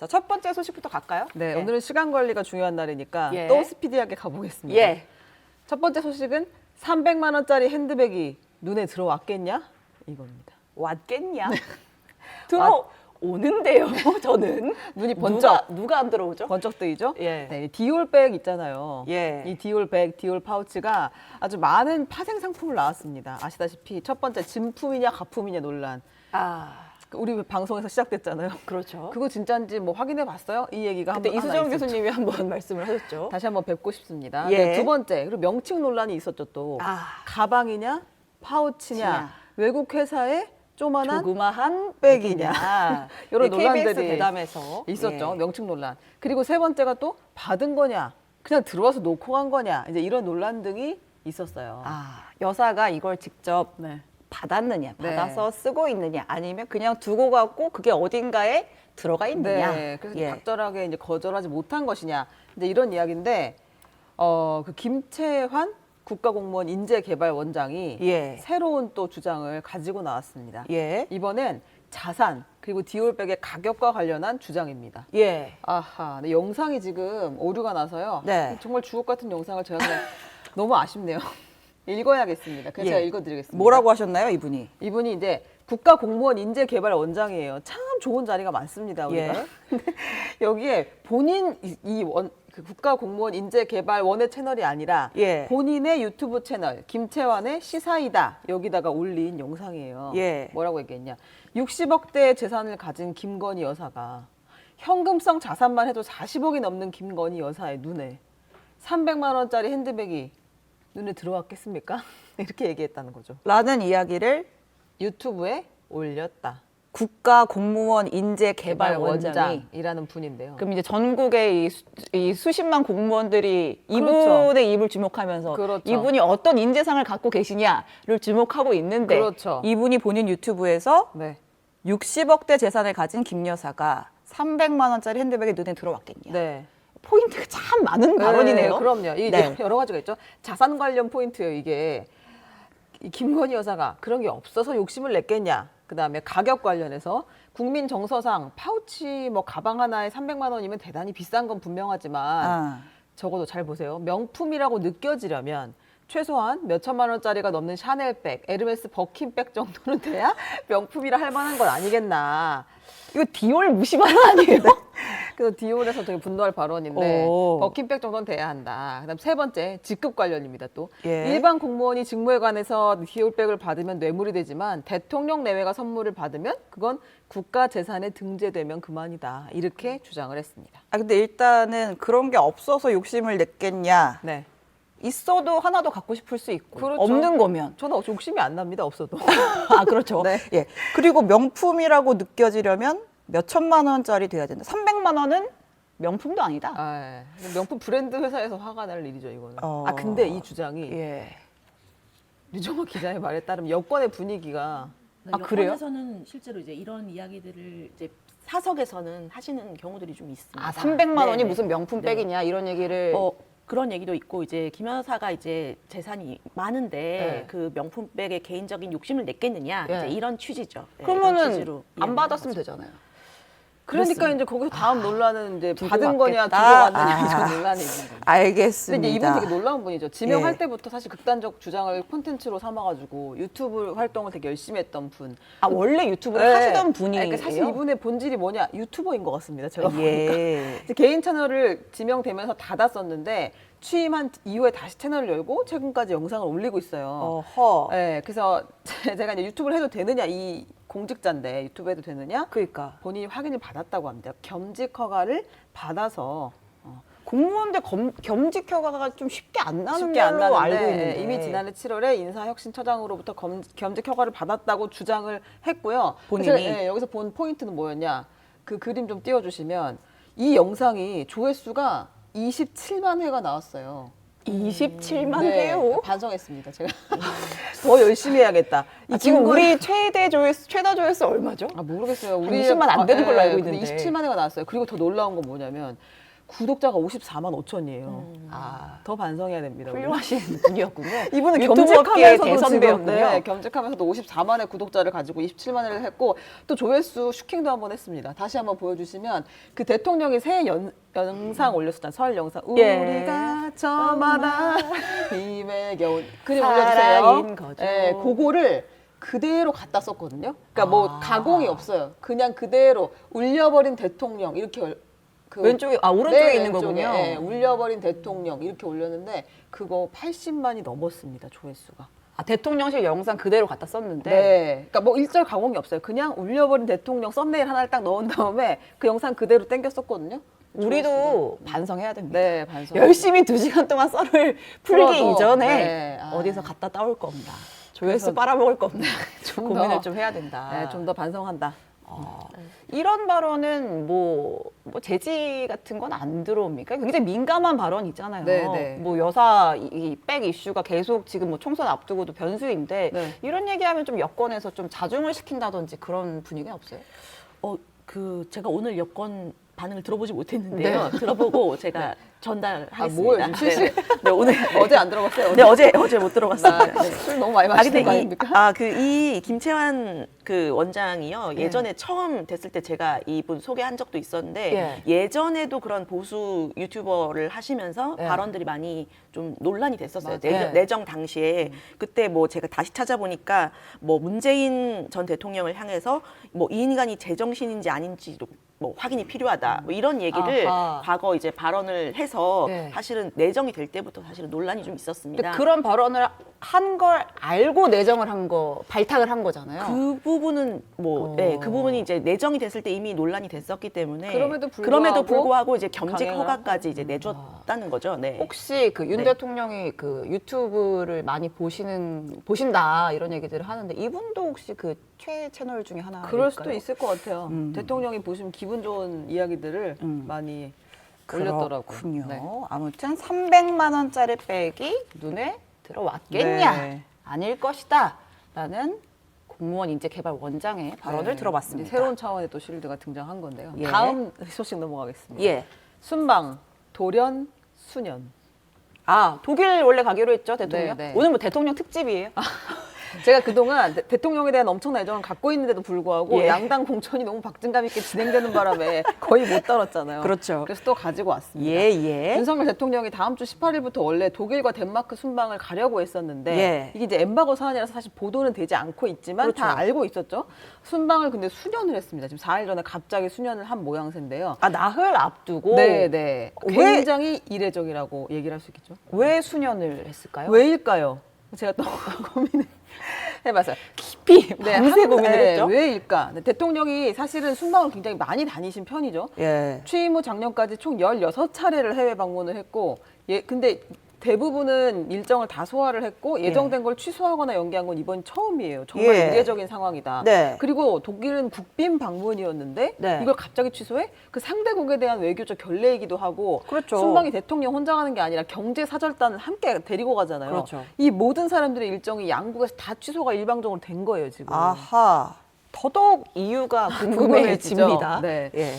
자, 첫 번째 소식부터 갈까요? 네, 예. 오늘은 시간 관리가 중요한 날이니까 예. 또 스피디하게 가보겠습니다. 예. 첫 번째 소식은 300만 원짜리 핸드백이 눈에 들어왔겠냐? 이겁니다. 왔겠냐? 들어오는데요, 저는. 눈이 번쩍. 누가 안 들어오죠? 번쩍 뜨이죠? 예. 네, 디올백 있잖아요. 예. 이 디올백, 디올 파우치가 아주 많은 파생 상품을 나왔습니다. 아시다시피 첫 번째 진품이냐 가품이냐 논란. 아, 우리 방송에서 시작됐잖아요. 그렇죠. 그거 진짜인지 뭐 확인해 봤어요? 이 얘기가 그때 한번 이수정 있었죠. 교수님이 한번 말씀을 하셨죠. 다시 한번 뵙고 싶습니다. 예. 네, 두 번째, 그리고 명칭 논란이 있었죠 또. 아. 가방이냐, 파우치냐, 외국 회사의 조그만한 조그마한 백이냐. 이런 KBS 논란들이 대담에서 있었죠. 예. 명칭 논란. 그리고 세 번째가 또 받은 거냐, 그냥 들어와서 놓고 간 거냐, 이제 이런 논란 등이 있었어요. 아, 여사가 이걸 직접 네. 받았느냐, 네. 받아서 쓰고 있느냐, 아니면 그냥 두고 갔고 그게 어딘가에 들어가 있느냐. 네. 그래서 예. 적절하게 이제 거절하지 못한 것이냐, 이제 이런 이야기인데, 그 김채환 국가공무원 인재개발원장이 예. 새로운 또 주장을 가지고 나왔습니다. 예. 이번엔 자산 그리고 디올백의 가격과 관련한 주장입니다. 예. 아하, 네, 영상이 지금 오류가 나서요. 네. 정말 주옥 같은 영상을 제가 그냥 너무 아쉽네요. 읽어야겠습니다. 그래서 제가 읽어드리겠습니다. 뭐라고 하셨나요, 이분이? 이분이 이제 국가공무원 인재개발원장이에요. 참 좋은 자리가 많습니다. 우리가. 예. 여기에 본인 그 국가공무원 인재개발원의 채널이 아니라 예. 본인의 유튜브 채널 김채환의 시사이다 여기다가 올린 영상이에요. 예. 뭐라고 얘기했냐? 60억대의 재산을 가진 김건희 여사가 현금성 자산만 해도 40억이 넘는 김건희 여사의 눈에 300만 원짜리 핸드백이 눈에 들어왔겠습니까? 이렇게 얘기했다는 거죠. 라는 이야기를 유튜브에 올렸다. 국가공무원 인재개발원장이 원장이라는 분인데요. 그럼 이제 전국의 이 수십만 공무원들이 그렇죠. 이분의 입을 주목하면서 그렇죠. 이분이 어떤 인재상을 갖고 계시냐를 주목하고 있는데 그렇죠. 이분이 본인 유튜브에서 네. 60억대 재산을 가진 김 여사가 300만 원짜리 핸드백에 눈에 들어왔겠냐. 네. 포인트가 참 많은 발언이네요. 네, 그럼요. 이 네. 여러 가지가 있죠. 자산 관련 포인트예요. 이게 이 김건희 여사가 그런 게 없어서 욕심을 냈겠냐. 그다음에 가격 관련해서 국민 정서상 파우치 뭐 가방 하나에 300만 원이면 대단히 비싼 건 분명하지만 아. 적어도 잘 보세요. 명품이라고 느껴지려면 최소한 몇 천만 원짜리가 넘는 샤넬백, 에르메스 버킨백 정도는 돼야 명품이라 할 만한 건 아니겠나. 이거 디올 무심한 거 아니에요? 그래서 디올에서 되게 분노할 발언인데 오. 버킨백 정도는 돼야 한다. 그다음 세 번째 직급 관련입니다. 또 예. 일반 공무원이 직무에 관해서 디올백을 받으면 뇌물이 되지만 대통령 내외가 선물을 받으면 그건 국가 재산에 등재되면 그만이다. 이렇게 주장을 했습니다. 아 근데 일단은 그런 게 없어서 욕심을 냈겠냐. 네, 있어도 하나도 갖고 싶을 수 있고 그렇죠. 없는 거면 저는 욕심이 안 납니다. 없어도. 아 그렇죠. 네. 예. 그리고 명품이라고 느껴지려면 몇 천만 원짜리 돼야 된다. 300만 원은 명품도 아니다. 아, 예. 명품 브랜드 회사에서 화가 날 일이죠. 이거는. 어. 아 근데 이 주장이 예. 류정호 기자의 말에 따르면 여권의 분위기가 아, 그래요? 여권에서는 실제로 이제 이런 이야기들을 이제 사석에서는 하시는 경우들이 좀 있습니다. 아 300만 원이 네네. 무슨 명품 네. 백이냐 이런 얘기를 그런 얘기도 있고 이제 김 여사가 이제 재산이 많은데 네. 그 명품백에 개인적인 욕심을 냈겠느냐 네. 이제 이런 취지죠. 네, 이런 그러면은 취지로 안 이해를 받았으면 하는 거죠. 되잖아요. 그러니까 그랬으면. 이제 거기서 다음 논란은 이제 두고 받은 거냐 두고 갔겠다? 갔느냐 아. 이런 논란이 있는 거죠. 알겠습니다. 근데 이제 이분 되게 놀라운 분이죠. 지명할 예. 때부터 사실 극단적 주장을 콘텐츠로 삼아가지고 유튜브 활동을 되게 열심히 했던 분. 아 원래 유튜브를 네. 하시던 분이에요. 그러니까 사실 이분의 본질이 뭐냐 유튜버인 것 같습니다. 제가 보니까 예. 이제 개인 채널을 지명되면서 닫았었는데 취임한 이후에 다시 채널을 열고 최근까지 영상을 올리고 있어요. 어허. 네, 그래서 제가 이제 유튜브를 해도 되느냐 이 공직자인데 유튜브 해도 되느냐 그러니까 본인이 확인을 받았다고 합니다. 겸직 허가를 받아서 공무원들 겸직 허가가 좀 쉽게 안 나는 쉽게 안 걸로 나는데 알고 있는데 이미 지난해 7월에 인사혁신처장으로부터 겸직 허가를 받았다고 주장을 했고요. 본인이? 그래서, 여기서 본 포인트는 뭐였냐? 그 그림 좀 띄워주시면 이 영상이 조회수가 27만 회가 나왔어요. 27만 네, 회요? 반성했습니다. 제가 더 열심히 해야겠다. 이 지금 김건희- 우리 최다 조회수 얼마죠? 모르겠어요. 한 20만 안 되는 걸로 알고 근데 있는데. 27만 회가 나왔어요. 그리고 더 놀라운 건 뭐냐면 구독자가 54만 5천이에요. 아, 더 반성해야 됩니다. 우리. 훌륭하신 분이었군요. 이분은 유튜브 업계의 겸직하면서도 대선배였군요. 지금, 네, 겸직하면서도 54만의 구독자를 가지고 27만회를 했고 또 조회수 슈킹도 한번 했습니다. 다시 한번 보여주시면 그 대통령이 새 영상 올렸었잖아요. 설 영상. 예. 우리가 저마다 힘의 겨울. 그림 사랑인 올려주세요. 거죠. 네, 그거를 그대로 갖다 썼거든요. 그러니까 뭐 가공이 없어요. 그냥 그대로 울려버린 대통령 이렇게 그 왼쪽에 오른쪽에 네, 있는 왼쪽에, 거군요. 네, 울려버린 대통령 이렇게 올렸는데 그거 80만이 넘었습니다. 조회수가. 대통령실 영상 그대로 갖다 썼는데 네. 그러니까 뭐 일절 가공이 없어요. 그냥 울려버린 대통령 썸네일 하나를 딱 넣은 다음에 그 영상 그대로 땡겨 썼거든요. 우리도 반성해야 됩니다. 네, 반성. 열심히 2시간 동안 썰을 풀기 풀어도, 이전에 네. 어디서 갖다 따올 겁니다. 조회수 그래서 빨아먹을 겁니다. 좀 고민을 더, 좀 해야 된다. 네, 좀 더 반성한다. 이런 발언은 뭐 제지 같은 건 안 들어옵니까? 굉장히 민감한 발언이잖아요. 네, 네. 뭐 여사 백 이슈가 계속 지금 뭐 총선 앞두고도 변수인데 네. 이런 얘기하면 좀 여권에서 좀 자중을 시킨다든지 그런 분위기는 없어요? 제가 오늘 여권 반응을 들어보지 못했는데요. 들어보고 제가 전달하겠습니다. 뭐예요, 지금 실시? 네, 오늘 어제 안 들어봤어요? 네, 어제 못 들어봤습니다. 네. 술 너무 많이 마시는 거 아닙니까? 이 김채환 그 원장이요. 예전에 처음 됐을 때 제가 이분 소개한 적도 있었는데 예전에도 그런 보수 유튜버를 하시면서 예. 발언들이 많이 좀 논란이 됐었어요. 맞아요. 내정 당시에 그때 뭐 제가 다시 찾아보니까 뭐 문재인 전 대통령을 향해서 뭐 이 인간이 제정신인지 아닌지도 뭐 확인이 필요하다. 뭐 이런 얘기를 아하. 과거 이제 발언을 해서 네. 사실은 내정이 될 때부터 사실은 논란이 좀 있었습니다. 근데 그런 발언을 한 걸 알고 내정을 한 거, 발탁을 한 거잖아요. 그 부분은 뭐, 네, 그 부분이 이제 내정이 됐을 때 이미 논란이 됐었기 때문에 그럼에도 불구하고 이제 겸직 강행을 허가까지 이제 내줬다는 거죠. 네. 혹시 그 윤 네. 대통령이 그 유튜브를 많이 보신다 이런 얘기들을 하는데 이분도 혹시 그 최 채널 중에 하나 그럴 수도 있을 것 같아요. 대통령이 보시면 기분 좋은 이야기들을 음. 많이 올렸더라고요. 그렇군요. 네. 아무튼 300만 원짜리 백이 눈에 들어왔겠냐? 네. 아닐 것이다. 라는 공무원 인재개발원장의 발언을 네. 들어봤습니다. 이제 새로운 차원의 또 실드가 등장한 건데요. 예. 다음 소식 넘어가겠습니다. 예. 순방, 돌연, 수년. 독일 원래 가기로 했죠, 대통령? 네, 네. 오늘 뭐 대통령 특집이에요. 제가 그동안 대통령에 대한 엄청난 애정을 갖고 있는데도 불구하고 예. 양당 공천이 너무 박진감 있게 진행되는 바람에 거의 못 다뤘잖아요. 그렇죠. 그래서 또 가지고 왔습니다. 예. 윤석열 대통령이 다음 주 18일부터 원래 독일과 덴마크 순방을 가려고 했었는데 예. 이게 이제 엠바고 사안이라서 사실 보도는 되지 않고 있지만 그렇죠. 다 알고 있었죠. 순방을 근데 수년을 했습니다. 지금 4일 전에 갑자기 수년을 한 모양새인데요. 나흘 앞두고 네. 왜- 굉장히 이례적이라고 얘기를 할 수 있겠죠. 왜 수년을 했을까요? 왜일까요? 제가 또 고민을 해봤어요. 깊이 밤새 고민을 했죠. 왜일까? 네, 대통령이 사실은 순방을 굉장히 많이 다니신 편이죠. 예. 취임 후 작년까지 총 16차례를 해외 방문을 했고, 근데 대부분은 일정을 다 소화를 했고 예정된 걸 취소하거나 연기한 건 이번 처음이에요. 정말 예. 이례적인 상황이다. 네. 그리고 독일은 국빈 방문이었는데 네. 이걸 갑자기 취소해? 그 상대국에 대한 외교적 결례이기도 하고 그렇죠. 순방이 대통령 혼자 가는 게 아니라 경제 사절단을 함께 데리고 가잖아요. 그렇죠. 이 모든 사람들의 일정이 양국에서 다 취소가 일방적으로 된 거예요, 지금. 아하. 더더욱 이유가 궁금해집니다. 네. 예.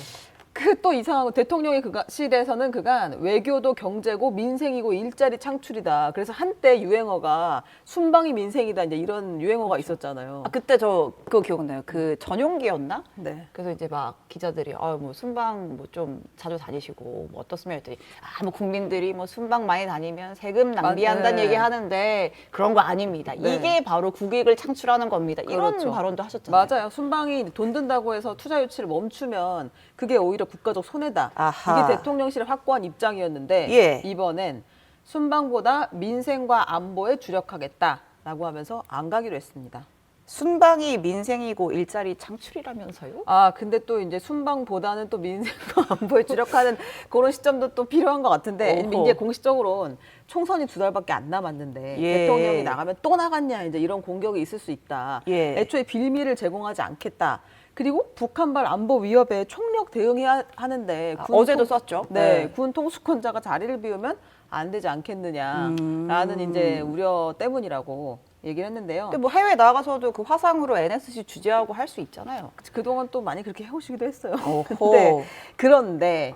그 또 이상하고 대통령이 실에서는 그간 외교도 경제고 민생이고 일자리 창출이다. 그래서 한때 유행어가 순방이 민생이다. 이제 이런 유행어가 있었잖아요. 그때 저 그거 기억나요. 그 전용기였나? 네. 그래서 이제 막 기자들이 뭐 순방 뭐 좀 자주 다니시고 뭐 어떻습니까 했더니 뭐 국민들이 뭐 순방 많이 다니면 세금 낭비한다는 네. 얘기 하는데 그런 거 아닙니다. 네. 이게 바로 국익을 창출하는 겁니다. 이런 그렇죠. 발언도 하셨잖아요. 맞아요. 순방이 돈 든다고 해서 투자 유치를 멈추면 그게 오히려 국가적 손해다. 아하. 이게 대통령실의 확고한 입장이었는데 예. 이번엔 순방보다 민생과 안보에 주력하겠다라고 하면서 안 가기로 했습니다. 순방이 민생이고 일자리 창출이라면서요? 근데 또 이제 순방보다는 또 민생과 안보에 주력하는 그런 시점도 또 필요한 것 같은데 오호. 이제 공식적으로는 총선이 2달밖에 안 남았는데 예. 대통령이 나가면 또 나갔냐 이제 이런 공격이 있을 수 있다. 예. 애초에 빌미를 제공하지 않겠다. 그리고 북한발 안보 위협에 총력 대응해야 하는데 어제도 썼죠. 네, 네. 군 통수권자가 자리를 비우면 안 되지 않겠느냐라는 이제 우려 때문이라고 얘기를 했는데요. 근데 뭐 해외 나가서도 그 화상으로 NSC 주재하고 할 수 있잖아요. 그동안 또 많이 그렇게 해오시기도 했어요. 오호. 그런데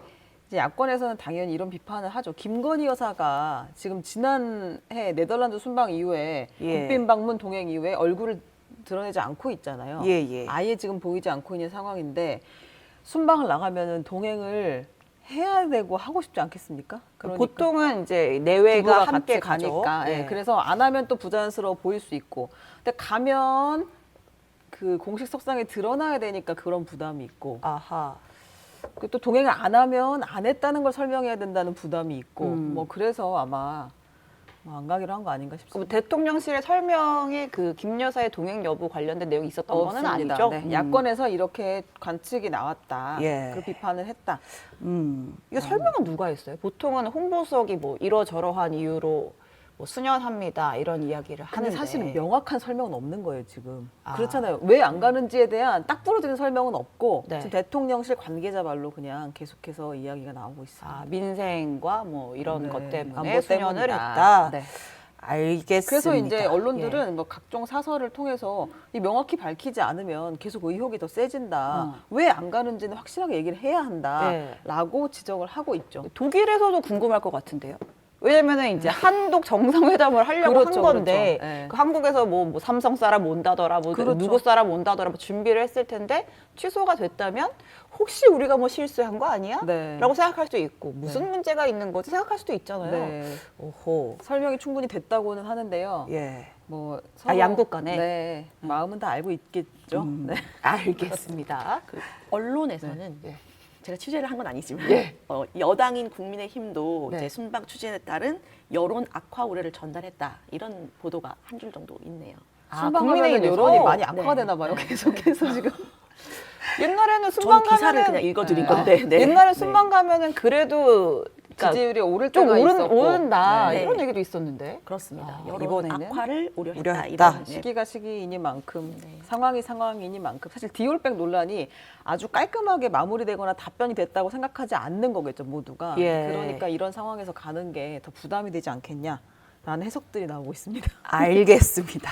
이제 야권에서는 당연히 이런 비판을 하죠. 김건희 여사가 지금 지난해 네덜란드 순방 이후에 예. 국빈 방문 동행 이후에 얼굴을 드러내지 않고 있잖아요. 예, 예. 아예 지금 보이지 않고 있는 상황인데 순방을 나가면은 동행을 해야 되고 하고 싶지 않겠습니까? 그러니까 보통은 이제 부부가 내외가 함께 같이 가죠. 가니까. 예, 예. 그래서 안 하면 또 부자연스러워 보일 수 있고. 근데 가면 그 공식 석상에 드러나야 되니까 그런 부담이 있고. 아하. 그리고 또 동행을 안 하면 안 했다는 걸 설명해야 된다는 부담이 있고. 뭐 그래서 아마 안 가기로 한 거 아닌가 그 싶습니다. 대통령실의 설명에 그 김 여사의 동행 여부 관련된 내용이 있었던 거는 없습니다. 아니죠. 네, 야권에서 이렇게 관측이 나왔다. 예. 그 비판을 했다. 이게 설명은 누가 했어요? 보통은 홍보석이 뭐 이러저러한 이유로 뭐 수년합니다 이런 이야기를 근데 하는데 사실은 명확한 설명은 없는 거예요, 지금. 아. 그렇잖아요. 왜 안 가는지에 대한 딱 부러지는 설명은 없고 네. 지금 대통령실 관계자 말로 그냥 계속해서 이야기가 나오고 있습니다. 아, 민생과 뭐 이런 네, 것 때문에 안보 수년을 때문이다. 했다. 네. 알겠습니다. 그래서 이제 언론들은 예. 뭐 각종 사설을 통해서 이 명확히 밝히지 않으면 계속 의혹이 더 세진다. 어. 왜 안 가는지는 확실하게 얘기를 해야 예. 한다라고 지적을 하고 있죠. 독일에서도 궁금할 것 같은데요. 왜냐면은 이제 한독 정상회담을 하려고 그렇죠, 한 건데 그렇죠. 예. 그 한국에서 뭐 삼성 사람 온다더라, 뭐 그렇죠. 누구 사람 온다더라, 뭐 준비를 했을 텐데 취소가 됐다면 혹시 우리가 뭐 실수한 거 아니야? 네. 라고 생각할 수도 있고 무슨 문제가 있는 거지 생각할 수도 있잖아요. 네. 오호. 설명이 충분히 됐다고는 하는데요. 예. 뭐 양국 간에? 네, 마음은 다 알고 있겠죠. 네. 알겠습니다. 그 언론에서는 네. 제가 취재를 한 건 아니지만 예. 여당인 국민의힘도 네. 이제 순방 추진에 따른 여론 악화 우려를 전달했다 이런 보도가 한 줄 정도 있네요. 순방하면 국민의힘에서? 여론이 많이 악화가 네. 되나 봐요. 계속해서 지금. 옛날에는 순방 전 기사를 가면은 그냥 읽어드린 네. 건데. 네. 옛날에 네. 순방 가면은 그래도 그러니까 지지율이 오를 좀 때가 있었고. 오른다 네. 이런 얘기도 있었는데 그렇습니다. 아, 여론 이번에는 악화를 우려했다. 우려했다. 이런 시기가 시기이니만큼 네. 상황이 상황이니만큼 사실 디올백 논란이 아주 깔끔하게 마무리되거나 답변이 됐다고 생각하지 않는 거겠죠 모두가. 예. 그러니까 이런 상황에서 가는 게 더 부담이 되지 않겠냐라는 해석들이 나오고 있습니다. 알겠습니다.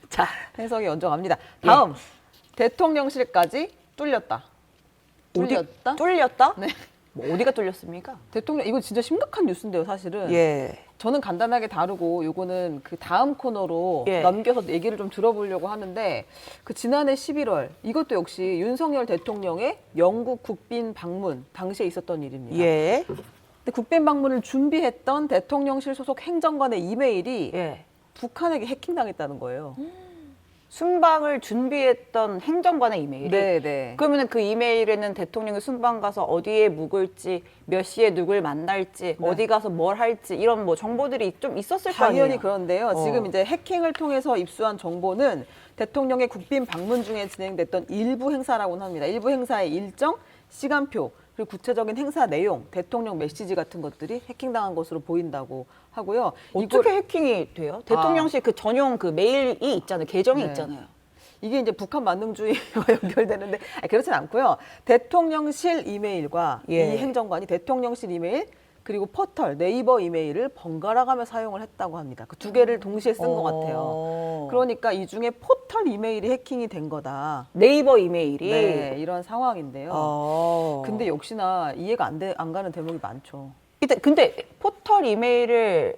자 해석이 연정합니다. 다음 대통령실까지 뚫렸다. 뚫렸다? 뚫렸다? 네. 뭐 어디가 뚫렸습니까? 대통령 이거 진짜 심각한 뉴스인데요, 사실은. 예. 저는 간단하게 다루고 요거는 그 다음 코너로 예. 넘겨서 얘기를 좀 들어보려고 하는데 그 지난해 11월 이것도 역시 윤석열 대통령의 영국 국빈 방문 당시에 있었던 일입니다. 예. 근데 국빈 방문을 준비했던 대통령실 소속 행정관의 이메일이 예. 북한에게 해킹당했다는 거예요. 순방을 준비했던 행정관의 이메일이 네, 네. 그러면 그 이메일에는 대통령이 순방 가서 어디에 묵을지 몇 시에 누굴 만날지 네. 어디 가서 뭘 할지 이런 뭐 정보들이 좀 있었을 거 아니에요. 당연히 그런데요. 지금 이제 해킹을 통해서 입수한 정보는 대통령의 국빈 방문 중에 진행됐던 일부 행사라고는 합니다. 일부 행사의 일정, 시간표, 그리고 구체적인 행사 내용, 대통령 메시지 같은 것들이 해킹당한 것으로 보인다고 하고요. 어떻게 해킹이 돼요? 대통령실 그 전용 그 메일이 있잖아요. 계정이 네. 있잖아요. 이게 이제 북한 만능주의와 연결되는데 그렇진 않고요. 대통령실 이메일과 예. 이 행정관이 대통령실 이메일 그리고 포털 네이버 이메일을 번갈아가며 사용을 했다고 합니다. 그 두 개를 동시에 쓴 것 같아요. 그러니까 이 중에 포털 이메일이 해킹이 된 거다. 네이버 이메일이 네, 이런 상황인데요. 어. 근데 역시나 이해가 안 가는 대목이 많죠. 근데 포털 이메일을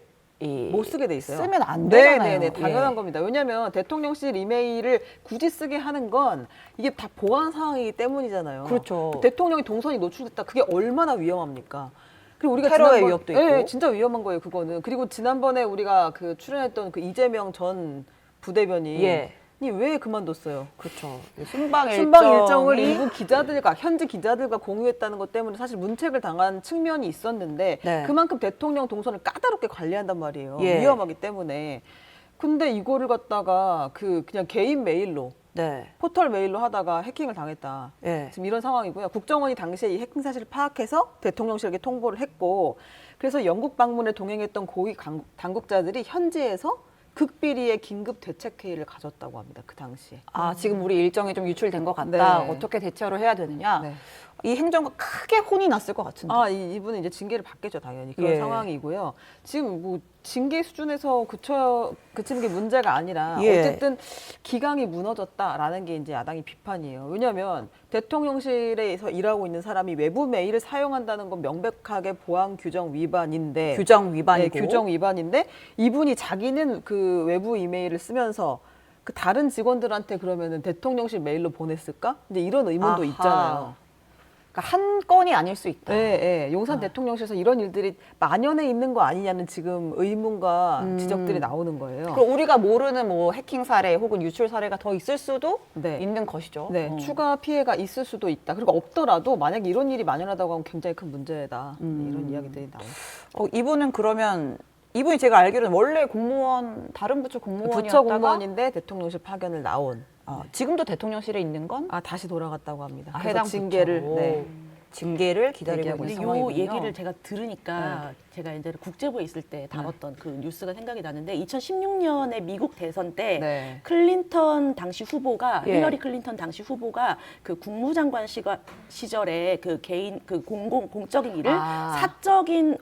못 쓰게 돼 있어요. 쓰면 안 되잖아요. 네, 당연한 예. 겁니다. 왜냐하면 대통령실 이메일을 굳이 쓰게 하는 건 이게 다 보안 상황이기 때문이잖아요. 그렇죠. 대통령이 동선이 노출됐다. 그게 얼마나 위험합니까? 그리고 우리가 테러의 위협도 있고. 네, 진짜 위험한 거예요. 그거는. 그리고 지난번에 우리가 그 출연했던 그 이재명 전 부대변인이 예. 왜 그만뒀어요? 그렇죠. 순방 일정을 일정이 일부 기자들과 현지 기자들과 공유했다는 것 때문에 사실 문책을 당한 측면이 있었는데 네. 그만큼 대통령 동선을 까다롭게 관리한단 말이에요. 예. 위험하기 때문에. 근데 이거를 갖다가 그냥 개인 메일로 네. 포털 메일로 하다가 해킹을 당했다. 예. 지금 이런 상황이고요. 국정원이 당시에 이 해킹 사실을 파악해서 대통령실에게 통보를 했고 그래서 영국 방문에 동행했던 고위 당국자들이 현지에서 극비리의 긴급 대책 회의를 가졌다고 합니다. 그 당시에. 지금 우리 일정이 좀 유출된 것 같다. 네. 어떻게 대처를 해야 되느냐. 네. 이 행정과 크게 혼이 났을 것 같은데. 이분은 이제 징계를 받겠죠, 당연히. 그런 예. 상황이고요. 지금 뭐 징계 수준에서 그치는 게 문제가 아니라 예. 어쨌든 기강이 무너졌다라는 게 이제 야당의 비판이에요. 왜냐하면 대통령실에서 일하고 있는 사람이 외부 메일을 사용한다는 건 명백하게 보안 규정 위반인데 규정 위반이고. 네, 규정 위반인데 이분이 자기는 그 외부 이메일을 쓰면서 그 다른 직원들한테 그러면은 대통령실 메일로 보냈을까? 이제 이런 의문도 아하. 있잖아요. 그러니까 한 건이 아닐 수 있다. 네, 네. 용산 대통령실에서 이런 일들이 만연해 있는 거 아니냐는 지금 의문과 지적들이 나오는 거예요. 그럼 우리가 모르는 뭐 해킹 사례 혹은 유출 사례가 더 있을 수도 네. 있는 것이죠. 네, 추가 피해가 있을 수도 있다. 그리고 없더라도 만약 이런 일이 만연하다고 하면 굉장히 큰 문제다. 이런 이야기들이 나오죠. 이분은 그러면 이분이 제가 알기로는 원래 공무원 다른 부처 공무원이었다가 부처 공무원인데 대통령실 파견을 나온. 지금도 대통령실에 있는 건 다시 돌아갔다고 합니다. 해당 그래서 징계를 부처로 네. 징계를 기다리고 얘기하고 있는 근데 상황이군요. 요 얘기를 제가 들으니까 제가 이제 국제부에 있을 때 다뤘던 그 뉴스가 생각이 나는데 2016년에 미국 대선 때 네. 클린턴 당시 후보가 예. 힐러리 클린턴 당시 후보가 그 국무장관 시절에 그 개인 그 공적인 일을 사적인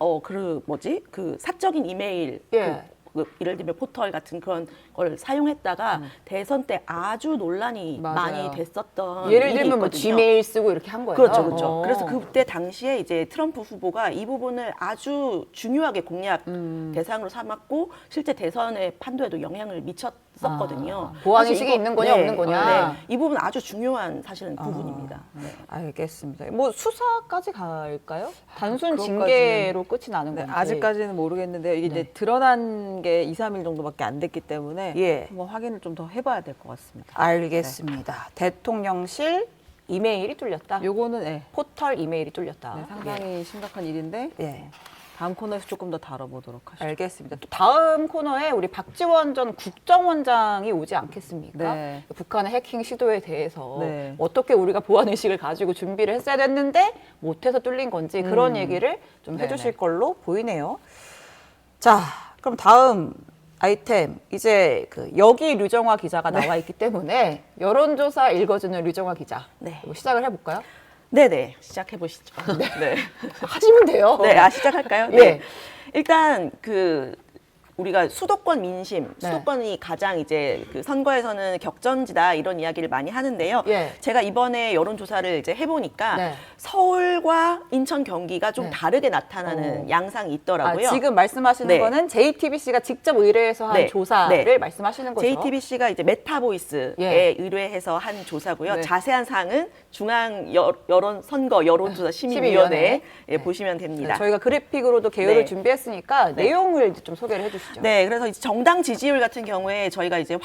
그 사적인 이메일 예. 그 예를 들면 포털 같은 그런 걸 사용했다가 대선 때 아주 논란이 맞아요. 많이 됐었던 예를 일이 들면 뭐 있거든요. 지메일 쓰고 이렇게 한 거예요. 그렇죠, 그렇죠. 그래서 그때 당시에 이제 트럼프 후보가 이 부분을 아주 중요하게 공략 대상으로 삼았고 실제 대선의 판도에도 영향을 미쳤었거든요. 보안 사실 의식이 이거- 있는 거냐 없는 거냐. 이 부분 아주 중요한 사실은 부분입니다. 네. 알겠습니다. 뭐 수사까지 갈까요? 단순 그것까지는- 징계로 끝이 나는 네, 건지. 아직까지는 모르겠는데요. 이게 이제 드러난 게 2, 3일 정도밖에 안 됐기 때문에 예. 한번 확인을 좀 더 해봐야 될 것 같습니다. 알겠습니다. 대통령실 이메일이 뚫렸다. 요거는 네, 포털 이메일이 뚫렸다. 네, 상당히 심각한 일인데 예. 다음 코너에서 조금 더 다뤄보도록 하시죠. 알겠습니다. 또 다음 코너에 우리 박지원 전 국정원장이 오지 않겠습니까? 네. 북한의 해킹 시도에 대해서 네. 어떻게 우리가 보안 의식을 가지고 준비를 했어야 됐는데 못해서 뚫린 건지 그런 얘기를 좀 네네. 해주실 걸로 보이네요. 자, 그럼 다음 아이템 이제 그 여기 류정화 기자가 나와 있기 때문에 여론조사 읽어주는 류정화 기자 네. 이거 시작을 해볼까요? 네네 시작해 보시죠. 네. 하시면 돼요. 네, 시작할까요? 예. 네. 일단 우리가 수도권 민심, 네. 수도권이 가장 이제 그 선거에서는 격전지다 이런 이야기를 많이 하는데요. 예. 제가 이번에 여론조사를 이제 해보니까 네. 서울과 인천, 경기가 좀 네. 다르게 나타나는 양상이 있더라고요. 지금 말씀하시는 네. 거는 JTBC가 직접 의뢰해서 한 네. 조사를 네. 말씀하시는 거죠. JTBC가 이제 메타보이스에 예. 의뢰해서 한 조사고요. 네. 자세한 사항은 중앙 여론조사 심의위원회에 보시면 됩니다. 네, 저희가 그래픽으로도 개요를 네. 준비했으니까 네. 내용을 이제 좀 소개를 해주시죠. 네, 그래서 이제 정당 지지율 같은 경우에 저희가 이제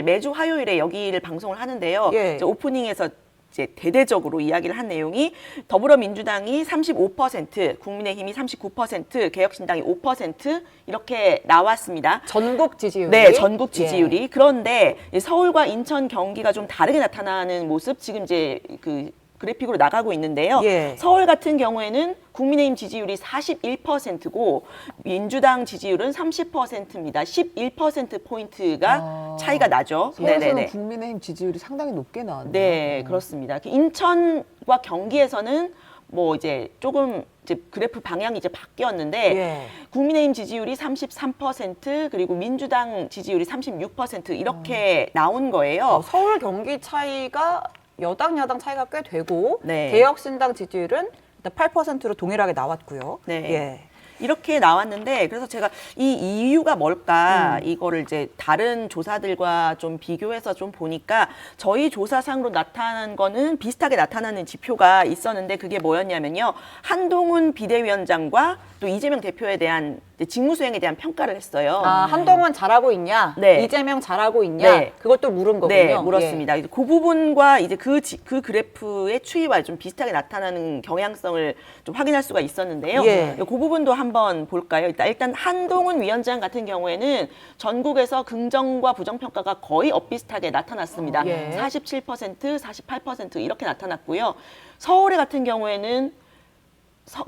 매주 화요일에 여기를 방송을 하는데요. 예. 이제 오프닝에서 이제 대대적으로 이야기를 한 내용이 더불어민주당이 35%, 국민의힘이 39%, 개혁신당이 5% 이렇게 나왔습니다. 전국 지지율이. 네, 전국 지지율이. 예. 그런데 서울과 인천, 경기가 좀 다르게 나타나는 모습 지금 이제 그 그래픽으로 나가고 있는데요. 예. 서울 같은 경우에는 국민의힘 지지율이 41%고 민주당 지지율은 30%입니다. 11%포인트가 차이가 나죠. 서울에서는 국민의힘 지지율이 상당히 높게 나왔네요. 네, 그렇습니다. 인천과 경기에서는 뭐 이제 조금 이제 그래프 방향이 이제 바뀌었는데 예. 국민의힘 지지율이 33% 그리고 민주당 지지율이 36% 이렇게 나온 거예요. 서울 경기 차이가 여당 야당 차이가 꽤 되고 네. 개혁신당 지지율은 일단 8%로 동일하게 나왔고요. 네. 예. 이렇게 나왔는데 그래서 제가 이 이유가 뭘까 이거를 이제 다른 조사들과 좀 비교해서 좀 보니까 저희 조사상으로 나타난 거는 비슷하게 나타나는 지표가 있었는데 그게 뭐였냐면요. 한동훈 비대위원장과 또 이재명 대표에 대한 직무 수행에 대한 평가를 했어요. 한동훈 잘하고 있냐? 네. 이재명 잘하고 있냐? 네. 그것도 물은 거군요. 네, 물었습니다. 그 부분과 이제 그 그래프의 추이와 좀 비슷하게 나타나는 경향성을 좀 확인할 수가 있었는데요. 예. 그 부분도 한번 볼까요? 일단 한동훈 위원장 같은 경우에는 전국에서 긍정과 부정 평가가 거의 엇비슷하게 나타났습니다. 예. 47%, 48% 이렇게 나타났고요. 서울의 같은 경우에는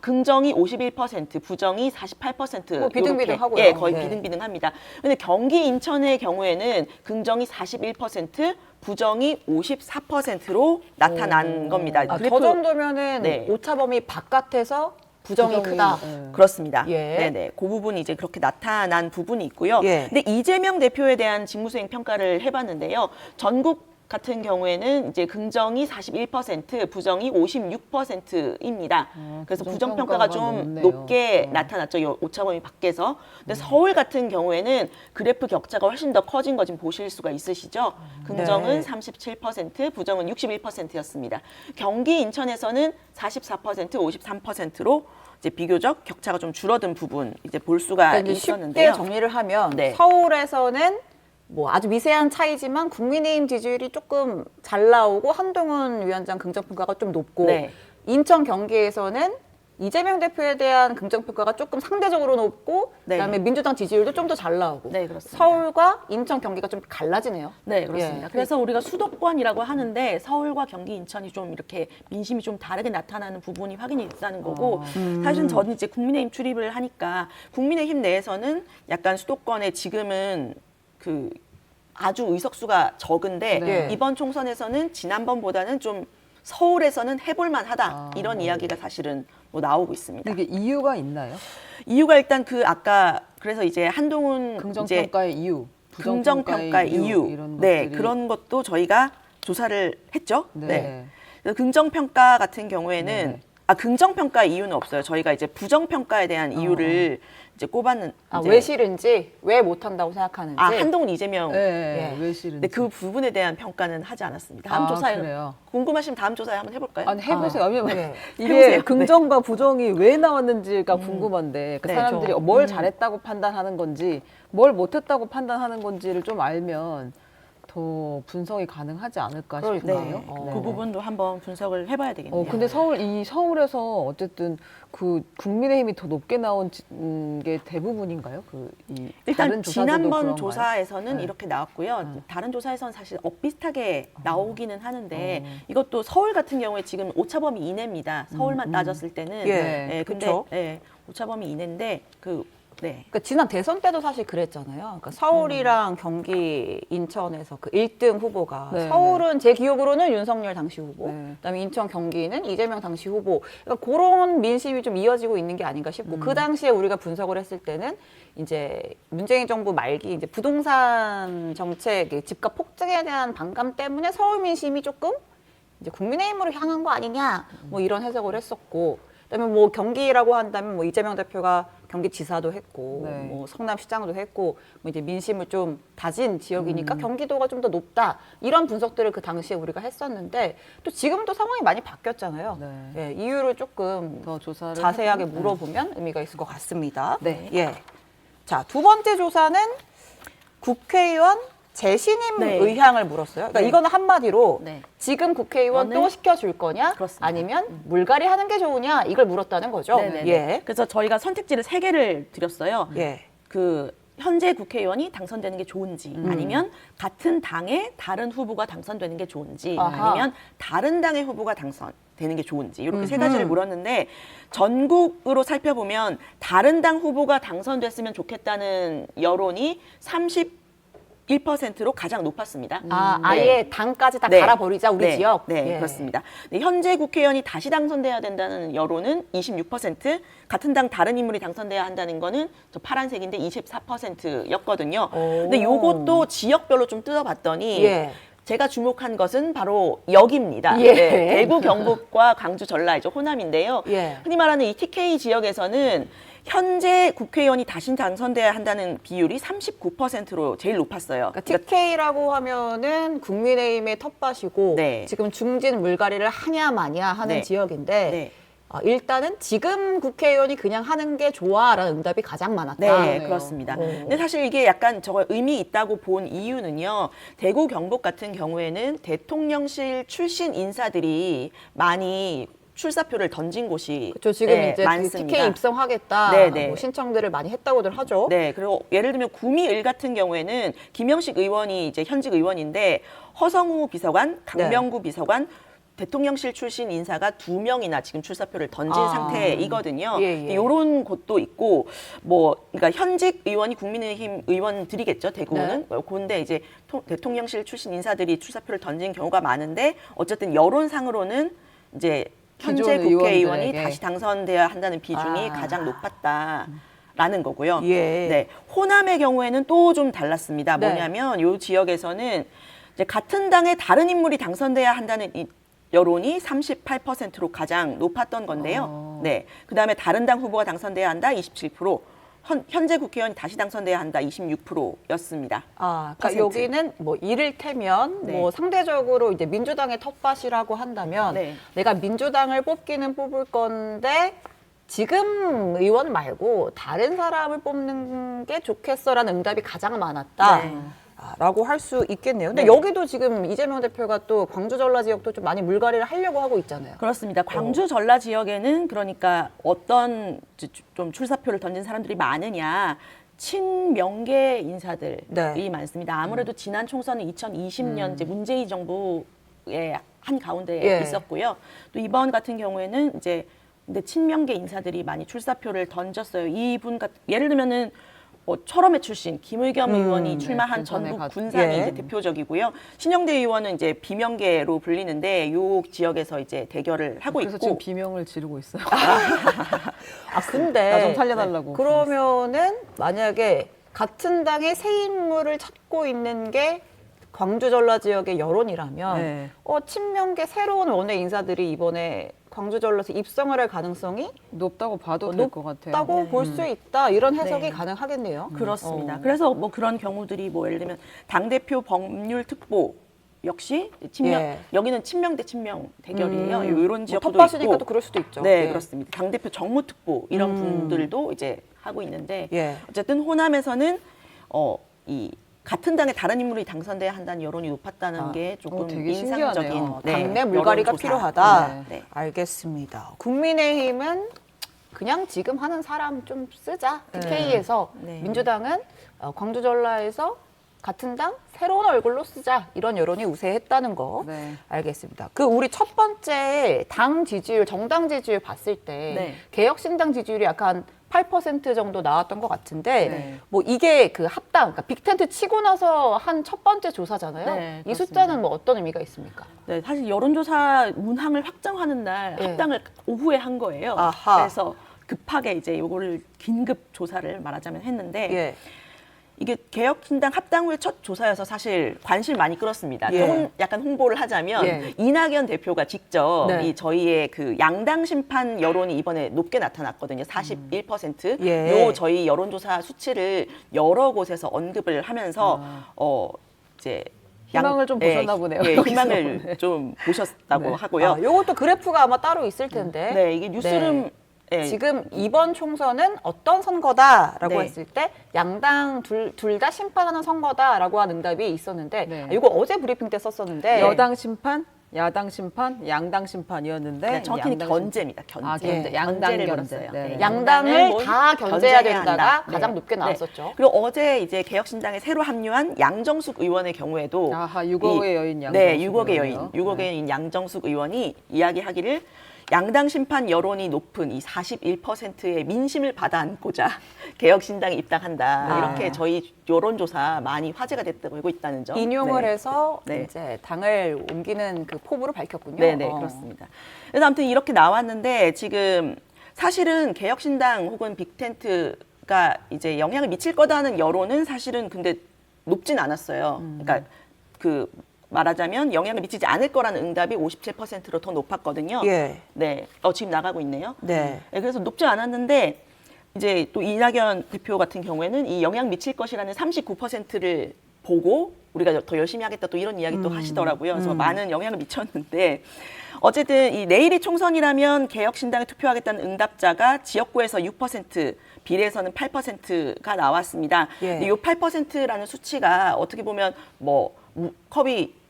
긍정이 51%, 부정이 48%. 뭐 비등비등하고요. 예, 거의 네. 비등비등합니다. 근데 경기 인천의 경우에는 긍정이 41%, 부정이 54%로 나타난 겁니다. 아, 그래프- 저 정도면은 네. 오차범위 바깥에서 부정이 크다. 그렇습니다. 예. 네네. 그 부분이 이제 그렇게 나타난 부분이 있고요. 예. 근데 이재명 대표에 대한 직무수행 평가를 해봤는데요. 전국 같은 경우에는 이제 긍정이 41%, 부정이 56%입니다. 그래서 부정 평가가 좀 높네요. 높게 나타났죠. 이 오차범위 밖에서. 근데 서울 같은 경우에는 그래프 격차가 훨씬 더 커진 거 지금 보실 수가 있으시죠. 긍정은 네. 37%, 부정은 61%였습니다. 경기 인천에서는 44%, 53%로 이제 비교적 격차가 좀 줄어든 부분 이제 볼 수가 그러니까 이제 쉽게 있었는데요. 정리를 하면 네. 서울에서는 뭐 아주 미세한 차이지만 국민의힘 지지율이 조금 잘 나오고 한동훈 위원장 긍정평가가 좀 높고 네. 인천 경기에서는 이재명 대표에 대한 긍정평가가 조금 상대적으로 높고 네. 그다음에 민주당 지지율도 좀 더 잘 나오고 네, 그렇습니다. 서울과 인천 경기가 좀 갈라지네요. 네, 그렇습니다. 예. 그래서 우리가 수도권이라고 하는데 서울과 경기, 인천이 좀 이렇게 민심이 좀 다르게 나타나는 부분이 확인이 됐다는 거고 사실은 저는 이제 국민의힘 출입을 하니까 국민의힘 내에서는 약간 수도권에 지금은 그 아주 의석수가 적은데 네. 이번 총선에서는 지난번보다는 좀 서울에서는 해볼만하다 이런 이야기가 사실은 뭐 나오고 있습니다. 이게 이유가 있나요? 이유가 일단 그 아까 그래서 이제 한동훈 이제 긍정평가의 이유, 긍정평가 이유, 이런 네 것들이 그런 것도 저희가 조사를 했죠. 네. 네. 그래서 긍정평가 같은 경우에는 네. 긍정평가 이유는 없어요. 저희가 이제 부정평가에 대한 이유를 이제 꼽았는 이제 왜 싫은지 왜 못한다고 생각하는지 한동훈 이재명 네, 예. 왜 싫은지. 근데 그 부분에 대한 평가는 하지 않았습니다. 다음 조사에 그래요? 궁금하시면 다음 조사에 한번 해볼까요? 아니 해보세요. 왜냐면 네. 이게 해보세요. 네. 긍정과 부정이 왜 나왔는지가 궁금한데 그 네, 사람들이 그렇죠. 뭘 잘했다고 판단하는 건지 뭘 못했다고 판단하는 건지를 좀 알면 더 분석이 가능하지 않을까 그러니까요. 싶네요. 네. 그 부분도 한번 분석을 해봐야 되겠네요. 근데 서울에서 어쨌든 그 국민의힘이 더 높게 나온 게 대부분인가요? 일단 다른 조사들도 지난번 그런가요? 조사에서는 네. 이렇게 나왔고요. 다른 조사에서는 사실 엇비슷하게 나오기는 하는데 이것도 서울 같은 경우에 지금 오차범위 이내입니다. 서울만 따졌을 때는 예, 근데 그쵸. 오차범위 이내인데 네. 그러니까 지난 대선 때도 사실 그랬잖아요. 그러니까 서울이랑 경기, 인천에서 그 1등 후보가 네, 서울은 제 기억으로는 윤석열 당시 후보, 네. 그다음에 인천 경기는 이재명 당시 후보. 그러니까 그런 민심이 좀 이어지고 있는 게 아닌가 싶고 그 당시에 우리가 분석을 했을 때는 이제 문재인 정부 말기 이제 부동산 정책, 집값 폭등에 대한 반감 때문에 서울 민심이 조금 이제 국민의힘으로 향한 거 아니냐 뭐 이런 해석을 했었고. 그다음에 뭐 경기라고 한다면 뭐 이재명 대표가 경기지사도 했고 네. 뭐 성남시장도 했고 뭐 이제 민심을 좀 다진 지역이니까 경기도가 좀 더 높다 이런 분석들을 그 당시에 우리가 했었는데 또 지금도 상황이 많이 바뀌었잖아요. 네. 예, 이유를 조금 더 조사를 자세하게 해보면, 물어보면 의미가 있을 것 같습니다. 네. 예. 자, 두 번째 조사는 국회의원 재신임 네. 의향을 물었어요. 그러니까 네. 이거는 한마디로 네. 지금 국회의원 오늘? 또 시켜줄 거냐, 그렇습니다. 아니면 물갈이 하는 게 좋으냐 이걸 물었다는 거죠. 네네네. 예. 그래서 저희가 선택지를 3개를 드렸어요. 예. 그 현재 국회의원이 당선되는 게 좋은지 아니면 같은 당의 다른 후보가 당선되는 게 좋은지 아하. 아니면 다른 당의 후보가 당선되는 게 좋은지 이렇게 세 가지를 물었는데 전국으로 살펴보면 다른 당 후보가 당선됐으면 좋겠다는 여론이 31%로 가장 높았습니다. 아, 네. 아예 당까지 다 네. 갈아버리자 우리 네. 지역. 네, 예. 그렇습니다. 네, 현재 국회의원이 다시 당선돼야 된다는 여론은 26%, 같은 당 다른 인물이 당선돼야 한다는 거는 저 파란색인데 24%였거든요. 근데 요것도 지역별로 좀 뜯어봤더니 예. 제가 주목한 것은 바로 여기입니다. 예. 네, 대구, 경북과 광주, 전라이죠. 호남인데요. 예. 흔히 말하는 이 TK 지역에서는 현재 국회의원이 다시 당선돼야 한다는 비율이 39%로 제일 높았어요. 그러니까 TK라고 하면은 국민의힘의 텃밭이고 네. 지금 중진 물갈이를 하냐 마냐 하는 네. 지역인데 네. 일단은 지금 국회의원이 그냥 하는 게 좋아라는 응답이 가장 많았다. 네, 그러네요. 그렇습니다. 근데 사실 이게 약간 저거 의미 있다고 본 이유는요. 대구, 경북 같은 경우에는 대통령실 출신 인사들이 많이 출사표를 던진 곳이 그렇죠. 지금 네, 이제 그 많습니다. TK 입성하겠다. 네, 네. 뭐 신청들을 많이 했다고들 하죠. 네, 그리고 예를 들면 구미을 같은 경우에는 김영식 의원이 이제 현직 의원인데 허성우 비서관, 강명구 비서관 대통령실 출신 인사가 2명이나 지금 출사표를 던진 아. 상태이거든요. 예, 예. 이런 곳도 있고 뭐 그러니까 현직 의원이 국민의힘 의원들이겠죠. 대구는. 그런데 이제 대통령실 출신 인사들이 출사표를 던진 경우가 많은데 어쨌든 여론상으로는 이제 현재 기존 국회의원이 의원들에게. 다시 당선돼야 한다는 비중이 아. 가장 높았다라는 거고요. 예. 네, 호남의 경우에는 또 좀 달랐습니다. 네. 뭐냐면 이 지역에서는 이제 같은 당의 다른 인물이 당선돼야 한다는 이 여론이 38%로 가장 높았던 건데요. 네, 그다음에 다른 당 후보가 당선돼야 한다 27%, 현재 국회의원이 다시 당선돼야 한다 26%였습니다. 그러니까 퍼센트. 여기는 뭐 이를테면 네. 뭐 상대적으로 이제 민주당의 텃밭이라고 한다면 네. 내가 민주당을 뽑기는 뽑을 건데 지금 의원 말고 다른 사람을 뽑는 게 좋겠어라는 응답이 가장 많았다. 네. 라고 할 수 있겠네요. 근데 네. 여기도 지금 이재명 대표가 또 광주 전라 지역도 좀 많이 물갈이를 하려고 하고 있잖아요. 그렇습니다. 광주 전라 지역에는 그러니까 어떤 좀 출사표를 던진 사람들이 많으냐. 친명계 인사들이 네. 많습니다. 아무래도 지난 총선은 2020년 이제 문재인 정부의 한 가운데 예. 있었고요. 또 이번 같은 경우에는 이제 근데 친명계 인사들이 많이 출사표를 던졌어요. 이분 예를 들면은 철험회 출신 김의겸 의원이 출마한 군산에 전북 갔- 군산이 예. 이제 대표적이고요. 신영대 의원은 이제 비명계로 불리는데 요 지역에서 이제 대결을 하고 그래서 있고 지금 비명을 지르고 있어요. 근데 나 좀 살려달라고. 그러면은 만약에 같은 당의 새 인물을 찾고 있는 게 광주 전라 지역의 여론이라면 네. 친명계 새로운 원외 인사들이 이번에 광주 전라에서 입성을 할 가능성이 높다고 봐도 될 것 같아요. 높다고 볼 수 있다 이런 해석이 네. 가능하겠네요. 그렇습니다. 그래서 뭐 그런 경우들이 뭐 예를 들면 당대표 법률 특보 역시 친명 예. 여기는 친명 대 친명 대결이에요. 이런 지역도 텃밭이니까 있고 또 그럴 수도 있죠. 네, 예. 그렇습니다. 당대표 정무특보 이런 분들도 이제 하고 있는데 예. 어쨌든 호남에서는 이 같은 당의 다른 인물이 당선돼야 한다는 여론이 높았다는 게 조금 되게 인상적인 신기하네요. 당내 물갈이가 여론조사. 필요하다. 네. 알겠습니다. 국민의힘은 그냥 지금 하는 사람 좀 쓰자. 네. TK에서 네. 민주당은 광주 전라에서 같은 당 새로운 얼굴로 쓰자 이런 여론이 우세했다는 거 네. 알겠습니다. 그 우리 첫 번째 당 지지율, 정당 지지율 봤을 때 네. 개혁신당 지지율이 약간 8% 정도 나왔던 것 같은데 네. 뭐 이게 그 합당, 그러니까 빅텐트 치고 나서 한 첫 번째 조사잖아요. 네, 이 그렇습니다. 숫자는 뭐 어떤 의미가 있습니까? 네, 사실 여론조사 문항을 확정하는 날 예. 합당을 오후에 한 거예요. 아하. 그래서 급하게 이제 요거를 긴급 조사를 말하자면 했는데 예. 이게 개혁신당 합당 후의 첫 조사여서 사실 관심을 많이 끌었습니다. 예. 조금 약간 홍보를 하자면 예. 이낙연 대표가 직접 네. 이 저희의 그 양당 심판 여론이 이번에 높게 나타났거든요. 41%. 예. 요 저희 여론조사 수치를 여러 곳에서 언급을 하면서 이제 희망을 좀 보셨나 보네요. 예, 여기서. 희망을 네. 좀 보셨다고 네. 하고요. 요것도 그래프가 아마 따로 있을 텐데. 네, 이게 뉴스룸 예, 지금 이번 총선은 어떤 선거다라고 네. 했을 때 양당 둘 다 심판하는 선거다라고 한 응답이 있었는데 네. 이거 어제 브리핑 때 썼었는데 여당 심판, 야당 심판, 양당 심판이었는데 네, 정확히는 양당 견제입니다. 견제. 아, 견제. 예, 양당 견제를 견제. 걸었어요. 네. 네, 양당을 뭐 다 견제해야 된다가 한다. 가장 높게 나왔었죠. 그리고 어제 이제 개혁신당에 새로 합류한 양정숙 의원의 경우에도 아하, 6억의 여인 양정숙 네, 6억의 여인, 의원이요. 6억의 여인 양정숙 의원이 이야기하기를 양당 심판 여론이 높은 이 41%의 민심을 받아안고자 개혁신당에 입당한다. 아. 이렇게 저희 여론조사 많이 화제가 됐다고 있다는 점. 인용을 네. 해서 네. 이제 당을 옮기는 그 포부를 밝혔군요. 네네, 그렇습니다. 그래서 아무튼 이렇게 나왔는데 지금 사실은 개혁신당 혹은 빅텐트가 이제 영향을 미칠 거다는 여론은 사실은 근데 높진 않았어요. 그러니까 그 말하자면 영향을 미치지 않을 거라는 응답이 57%로 더 높았거든요. 예. 네, 지금 나가고 있네요. 네. 네, 그래서 높지 않았는데 이제 또 이낙연 대표 같은 경우에는 이 영향 미칠 것이라는 39%를 보고 우리가 더 열심히 하겠다 또 이런 이야기 또 하시더라고요. 그래서 많은 영향을 미쳤는데 어쨌든 이 내일이 총선이라면 개혁신당에 투표하겠다는 응답자가 지역구에서 6%, 비례에서는 8%가 나왔습니다. 예. 이 8%라는 수치가 어떻게 보면 뭐 컵이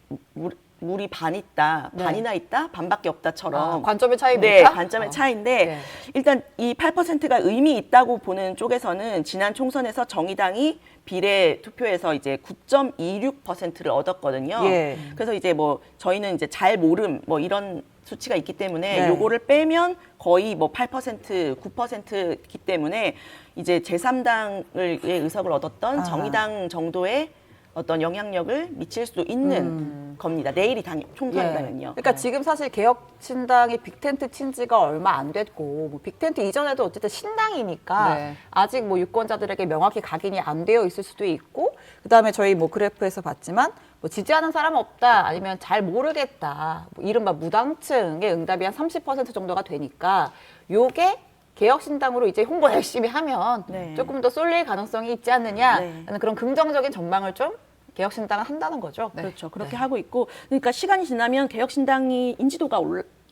물이 반 있다, 네. 반이나 있다, 반밖에 없다처럼 관점의 차이입니까? 네, 관점의 어. 차이인데 네. 일단 이 8%가 의미 있다고 보는 쪽에서는 지난 총선에서 정의당이 비례 투표에서 이제 9.26%를 얻었거든요. 예. 그래서 이제 뭐 저희는 이제 잘 모름 뭐 이런 수치가 있기 때문에 네. 요거를 빼면 거의 뭐 8%, 9%이기 때문에 이제 제3당의 의석을 얻었던 아. 정의당 정도의 어떤 영향력을 미칠 수도 있는 겁니다. 내일이 총선이라면요. 그러니까 지금 사실 개혁신당이 빅텐트 친 지가 얼마 안 됐고 뭐 빅텐트 이전에도 어쨌든 신당이니까 네. 아직 뭐 유권자들에게 명확히 각인이 안 되어 있을 수도 있고 그다음에 저희 뭐 그래프에서 봤지만 뭐 지지하는 사람 없다 아니면 잘 모르겠다 뭐 이른바 무당층의 응답이 한 30% 정도가 되니까 요게 개혁신당으로 이제 홍보 열심히 하면 네. 조금 더 쏠릴 가능성이 있지 않느냐라는 네. 그런 긍정적인 전망을 좀 개혁신당은 한다는 거죠. 그렇죠. 그렇게 하고 있고, 그러니까 시간이 지나면 개혁신당이 인지도가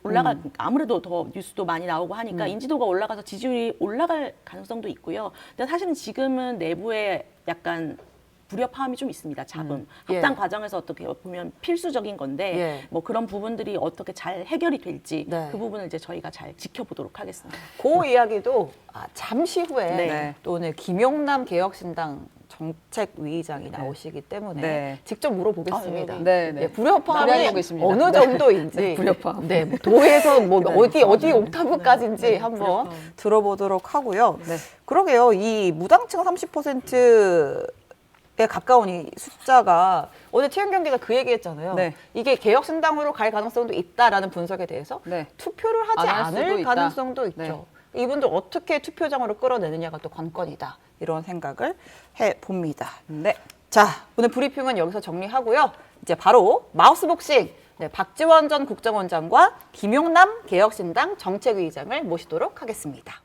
올라가 아무래도 더 뉴스도 많이 나오고 하니까 인지도가 올라가서 지지율이 올라갈 가능성도 있고요. 근데 사실은 지금은 내부에 약간 불협화음이 좀 있습니다. 잡음. 예. 합당 과정에서 어떻게 보면 필수적인 건데 예. 뭐 그런 부분들이 어떻게 잘 해결이 될지 네. 그 부분을 이제 저희가 잘 지켜보도록 하겠습니다. 그 이야기도 잠시 후에 네. 또 오늘 김용남 개혁신당 정책위의장이 나오시기 때문에 네. 직접 물어보겠습니다. 아, 네, 네. 예, 불협화음이 기대하고 있습니다. 어느 네. 정도인지, 네, 불협화음. 네, 뭐 도에서 뭐 네. 어디 옥타브까지인지 한번 들어보도록 하고요. 네. 그러게요, 이 무당층 30%에 가까운 이 숫자가 어제 최은경 기자 그 얘기했잖아요. 네. 이게 개혁신당으로 갈 가능성도 있다라는 분석에 대해서 네. 투표를 하지 안할 수도 않을 있다. 가능성도 있죠. 네. 이분들 어떻게 투표장으로 끌어내느냐가 또 관건이다. 이런 생각을 해봅니다. 네. 자, 오늘 브리핑은 여기서 정리하고요. 이제 바로 마우스 복싱. 네, 박지원 전 국정원장과 김용남 개혁신당 정책위의장을 모시도록 하겠습니다.